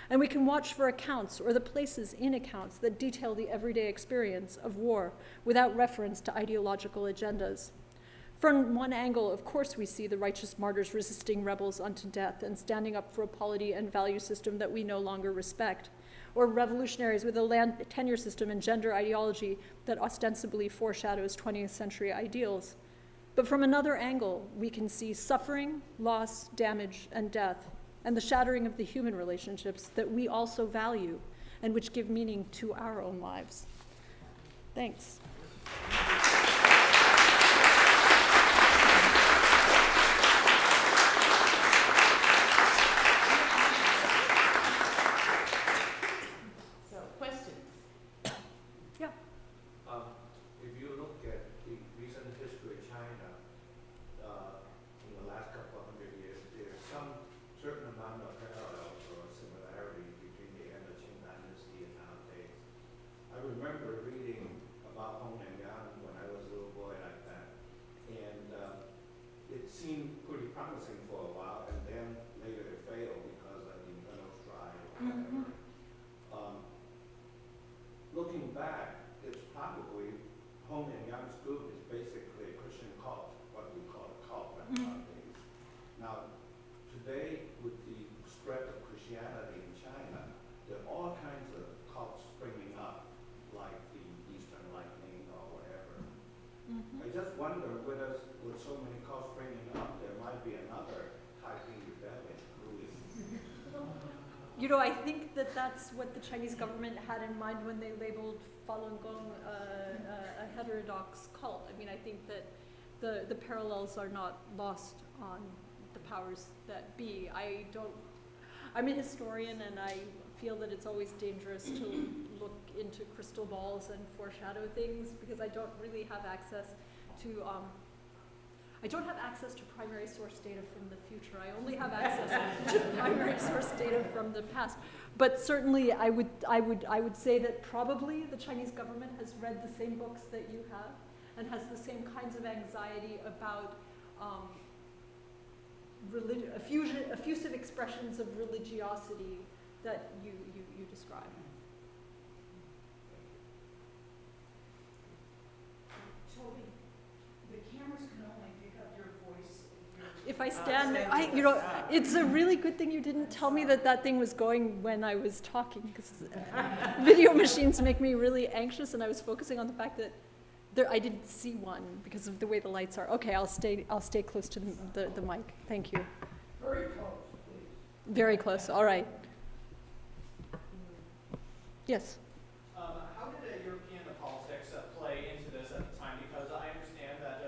Speaker 3: And we can watch for accounts or the places in accounts that detail the everyday experience of war without reference to ideological agendas. From one angle, of course, we see the righteous martyrs resisting rebels unto death and standing up for a polity and value system that we no longer respect, or revolutionaries with a land tenure system and gender ideology that ostensibly foreshadows 20th century ideals. But from another angle, we can see suffering, loss, damage, and death, and the shattering of the human relationships that we also value and which give meaning to our own lives. Thanks.
Speaker 4: Looking back, it's probably Hong and Yang's group is basically a Christian cult, what we call a cult nowadays. Now, today, with the spread of Christianity in China, there are all kinds of cults springing up, like the Eastern Lightning or whatever. I just wonder whether, with so many cults springing up, there might be another Taiping Rebellion brewing.
Speaker 3: You know, I think that that's what the Chinese government had in mind when they labeled Falun Gong a heterodox cult. I mean, I think that the parallels are not lost on the powers that be. I'm a historian, and I feel that it's always dangerous to look into crystal balls and foreshadow things because I don't really have access to primary source data from the future. I only have access to primary source data from the past. But certainly, I would say that probably the Chinese government has read the same books that you have, and has the same kinds of anxiety about effusive expressions of religiosity that you describe.
Speaker 5: Tobie, the cameras can only pick up your voice
Speaker 3: if I stand, it's a really good thing you didn't tell me that thing was going when I was talking, because video machines make me really anxious, and I was focusing on the fact that I didn't see one because of the way the lights are. Okay, I'll stay close to the mic. Thank you.
Speaker 5: Very close, please.
Speaker 3: Very close. All right. Yes.
Speaker 6: How did European politics play into this at the time? Because I understand that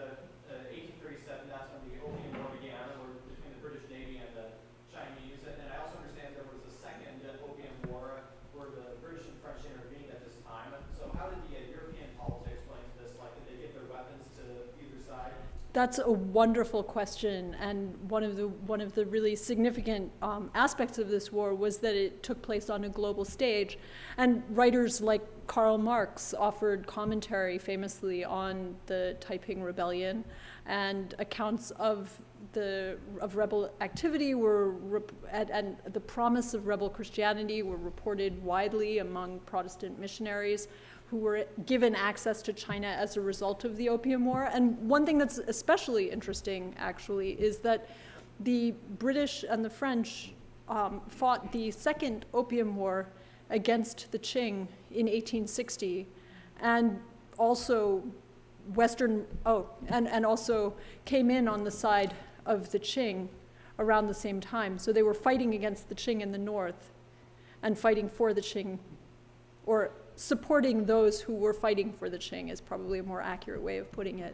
Speaker 6: 1837, that's when the Opium War began, or between the British Navy and the Chinese. And I also understand there was a second Opium War where the British and French intervened at this time. So how did the European politics play into this? Like, did they give their weapons to either side?
Speaker 3: That's a wonderful question, and one of the really significant aspects of this war was that it took place on a global stage, and writers like Karl Marx offered commentary famously on the Taiping Rebellion, and accounts of rebel activity and the promise of rebel Christianity were reported widely among Protestant missionaries who were given access to China as a result of the Opium War. And one thing that's especially interesting, actually, is that the British and the French fought the Second Opium War against the Qing in 1860, and also and also came in on the side of the Qing around the same time. So they were fighting against the Qing in the north and fighting for the Qing, or supporting those who were fighting for the Qing is probably a more accurate way of putting it.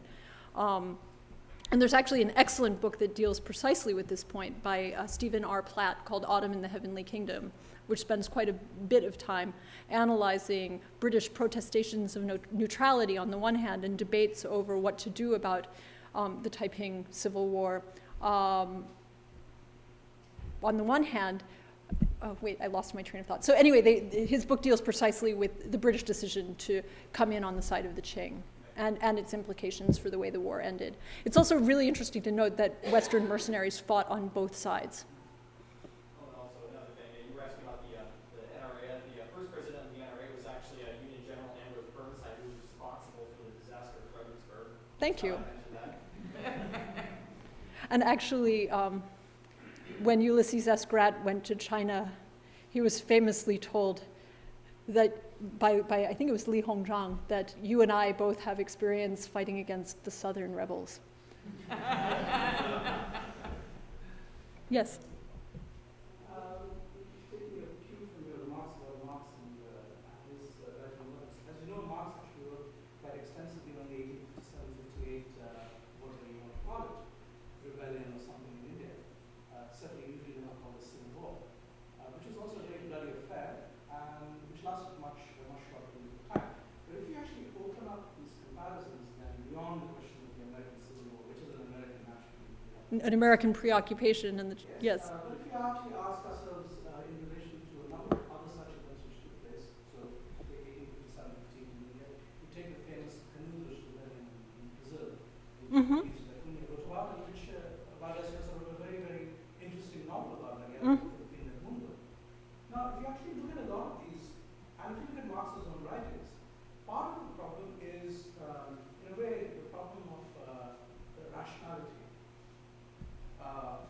Speaker 3: And there's actually an excellent book that deals precisely with this point by Stephen R. Platt called Autumn in the Heavenly Kingdom, which spends quite a bit of time analyzing British protestations of neutrality on the one hand and debates over what to do about the Taiping Civil War on the one hand, oh wait, I lost my train of thought. So anyway, his book deals precisely with the British decision to come in on the side of the Qing and its implications for the way the war ended. It's also really interesting to note that Western mercenaries fought on both sides.
Speaker 6: Oh, and also another thing, you were asking about the NRA. The first president of the NRA was actually Union General Ambrose Burnside, who was responsible for the disaster of Fredericksburg.
Speaker 3: Thank you.
Speaker 6: I mentioned that.
Speaker 3: And actually, when Ulysses S. Grant went to China, he was famously told that by I think it was Li Hongzhang, that you and I both have experience fighting against the Southern rebels. Yes?
Speaker 7: Taking a cue from your remarks about Marx and his writing works. As you know, Marx actually wrote quite extensively on the 1857-58, whatever you want to call it, rebellion or something in India. Certainly usually they're not called the Civil War, which was also a very bloody affair, which lasted much shorter period of time. But if you actually open up these comparisons, then beyond the question of the American Civil War, which is an American national,
Speaker 3: An American preoccupation in the, yes.
Speaker 7: But if you actually ask ourselves in relation to a number of other such events which took place, so take 1857-15 in India, you take the famous Canoe Rebellion in Brazil, which that Cunha wrote about, and which Vargas Llosa wrote a very, very interesting novel about, the Fin del Mundo. Now, if you actually look at a lot of these, and if you look at Marx's own writings, part of the problem is, in a way, the problem of the rationality of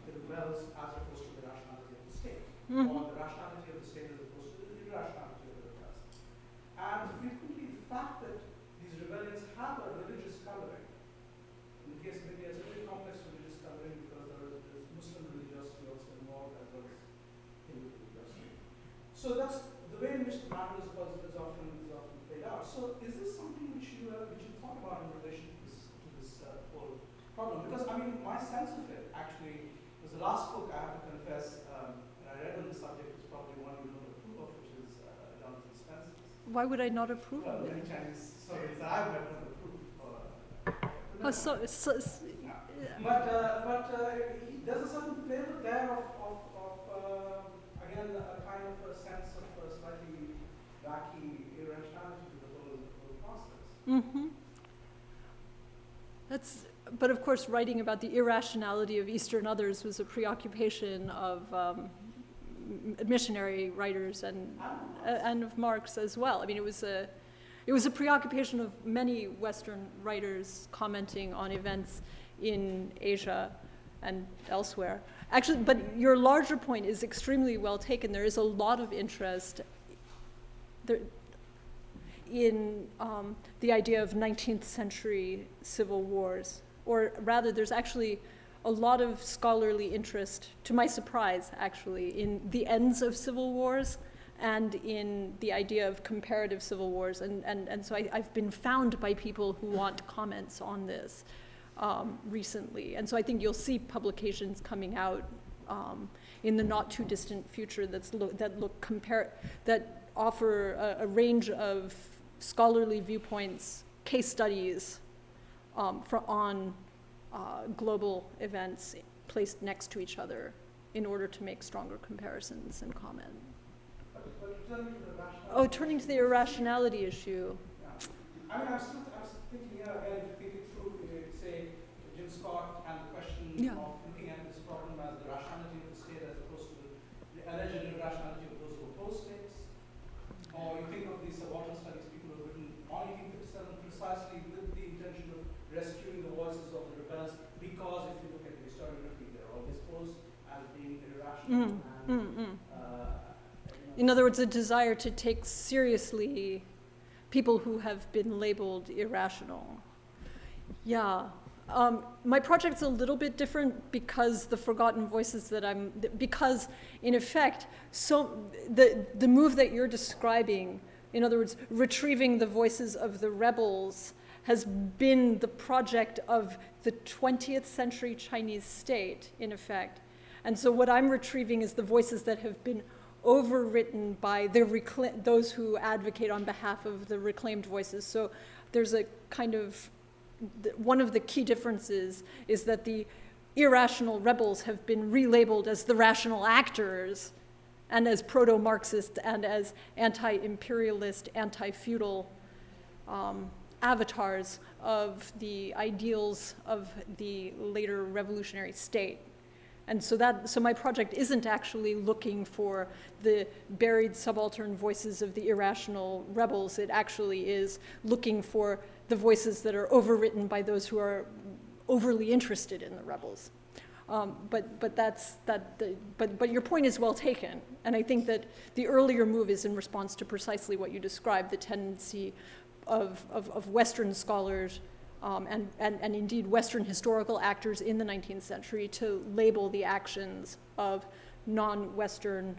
Speaker 7: the rebels as opposed to the rationality of the state, or the rationality of the state as opposed to the irrationality of the rebels. And frequently the fact that these rebellions have a religious coloring, in the case of India, it's a very complex religious coloring because there's Muslim religiosity also involved as well as Hindu religiosity. So that's the way in which the matter is often played out. So is this something which you thought about in relation to this whole problem? Because I mean, my sense of it actually was the last book I have to confess that I read on the subject is probably one you don't approve of, which is Jonathan Spencer's.
Speaker 3: Why would I not approve
Speaker 7: Well,
Speaker 3: of it?
Speaker 7: many Chinese stories that I've never approved.
Speaker 3: Oh, so,
Speaker 7: There's a certain flavor there of again, a kind of a sense of a slightly wacky irrationality to the whole process.
Speaker 3: But of course, writing about the irrationality of Eastern others was a preoccupation of missionary writers and of Marx as well. I mean, it was a preoccupation of many Western writers commenting on events in Asia and elsewhere. Actually, but your larger point is extremely well taken. There is a lot of interest in the idea of 19th century civil wars, or rather there's actually a lot of scholarly interest, to my surprise actually, in the ends of civil wars and in the idea of comparative civil wars. And so I've been found by people who want comments on this recently. And so I think you'll see publications coming out in the not too distant future that offer a range of scholarly viewpoints, case studies on global events placed next to each other in order to make stronger comparisons and comment. Turning to the irrationality issue.
Speaker 7: Yeah. I mean, I was thinking here again, if you think it through, say, Jim Scott and the question of looking at this problem as the rationality of the state as opposed to the alleged irrationality of those who oppose states. Or you think of these subaltern studies people who have written on 1857 precisely with the intention of rescuing the voices of the rebels, because if you look at the historiography, they're always posed as being irrational.
Speaker 3: In other words, a desire to take seriously people who have been labeled irrational. Yeah. My project's a little bit different because the forgotten voices because in effect, the move that you're describing, in other words, retrieving the voices of the rebels, has been the project of the 20th century Chinese state, in effect. And so what I'm retrieving is the voices that have been overwritten by those who advocate on behalf of the reclaimed voices. So there's a kind of, one of the key differences is that the irrational rebels have been relabeled as the rational actors and as proto-Marxist and as anti-imperialist, anti-feudal avatars of the ideals of the later revolutionary state. And so my project isn't actually looking for the buried subaltern voices of the irrational rebels. It actually is looking for the voices that are overwritten by those who are overly interested in the rebels. But your point is well taken. And I think that the earlier move is in response to precisely what you described, the tendency of Western scholars and indeed Western historical actors in the 19th century to label the actions of non-Western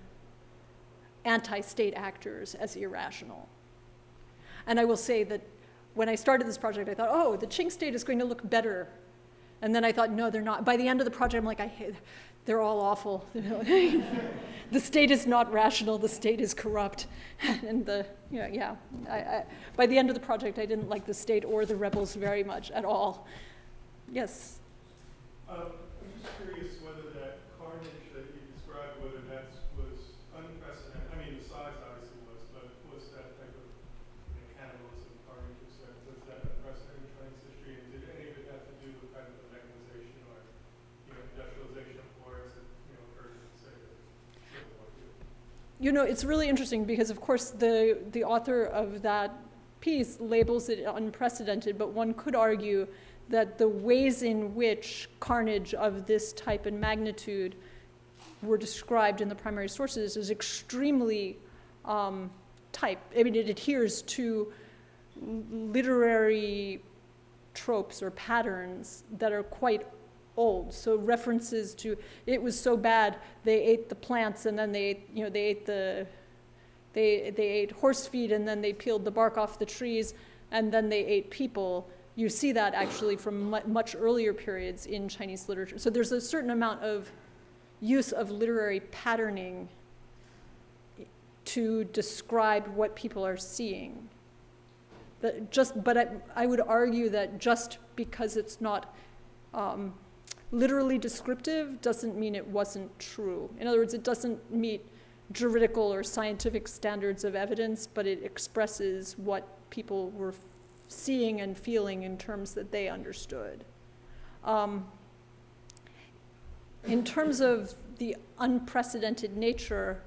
Speaker 3: anti-state actors as irrational. And I will say that when I started this project, I thought, oh, the Qing state is going to look better. And then I thought, no, they're not. By the end of the project, I'm like, they're all awful. The state is not rational, the state is corrupt. And by the end of the project, I didn't like the state or the rebels very much at all. Yes?
Speaker 8: I'm just curious whether that carnage that you described, whether that was unprecedented. I mean, the size obviously was, but was that type of cannibalism, carnage, etc., was that unprecedented in Chinese history? And did any of it have to do with kind of the mechanization or industrialization of forests that occurred in, say, Civil War II?
Speaker 3: It's really interesting because, of course, the author of that piece labels it unprecedented, but one could argue that the ways in which carnage of this type and magnitude were described in the primary sources is extremely type. I mean, it adheres to literary tropes or patterns that are quite old. So references to it was so bad they ate the plants and then they ate horse feed and then they peeled the bark off the trees and then they ate people. You see that actually from much earlier periods in Chinese literature. So there's a certain amount of use of literary patterning to describe what people are seeing. But I would argue that just because it's not literally descriptive doesn't mean it wasn't true. In other words, it doesn't meet juridical or scientific standards of evidence, but it expresses what people were seeing and feeling in terms that they understood. In terms of the unprecedented nature,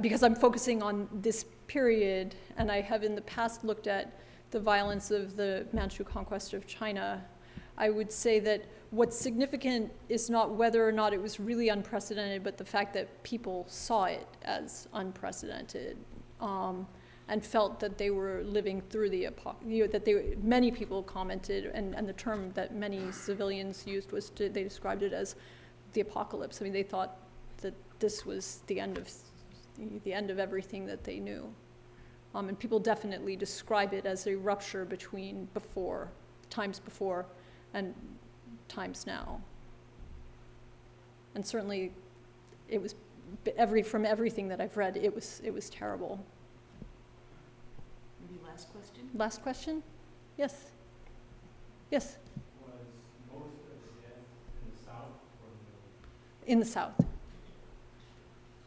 Speaker 3: because I'm focusing on this period, and I have in the past looked at the violence of the Manchu conquest of China, I would say that what's significant is not whether or not it was really unprecedented, but the fact that people saw it as unprecedented and felt that they were living through the many people commented, and the term that many civilians used was they described it as the apocalypse. I mean, they thought that this was the end of everything that they knew. And people definitely describe it as a rupture between times before and times now. And certainly it was from everything that I've read, it was terrible.
Speaker 5: Maybe last question?
Speaker 3: Last question? Yes. Yes.
Speaker 9: Was most of the death in the South or
Speaker 3: in the South?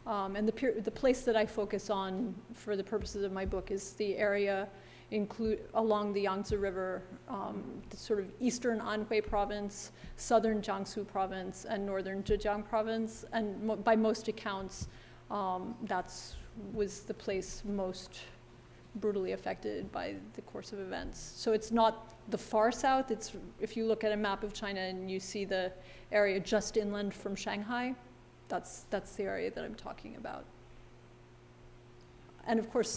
Speaker 3: And the place that I focus on for the purposes of my book is the area along the Yangtze River, the sort of eastern Anhui province, southern Jiangsu province, and northern Zhejiang province. And by most accounts, that was the place most brutally affected by the course of events. So it's not the far south. It's, if you look at a map of China and you see the area just inland from Shanghai, that's the area that I'm talking about. And of course,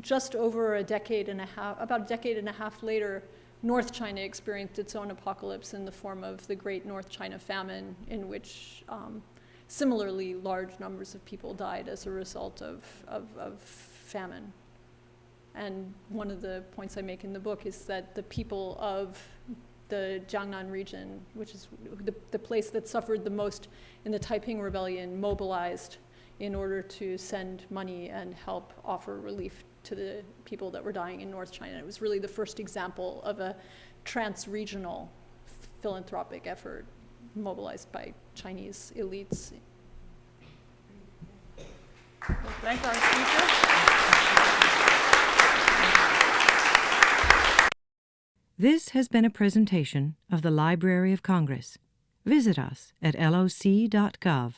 Speaker 3: just over about a decade and a half later, North China experienced its own apocalypse in the form of the Great North China Famine, in which similarly large numbers of people died as a result of famine. And one of the points I make in the book is that the people of the Jiangnan region, which is the place that suffered the most in the Taiping Rebellion, mobilized in order to send money and help offer relief to the people that were dying in North China. It was really the first example of a trans-regional philanthropic effort mobilized by Chinese elites.
Speaker 2: We'll thank our speaker.
Speaker 1: This has been a presentation of the Library of Congress. Visit us at loc.gov.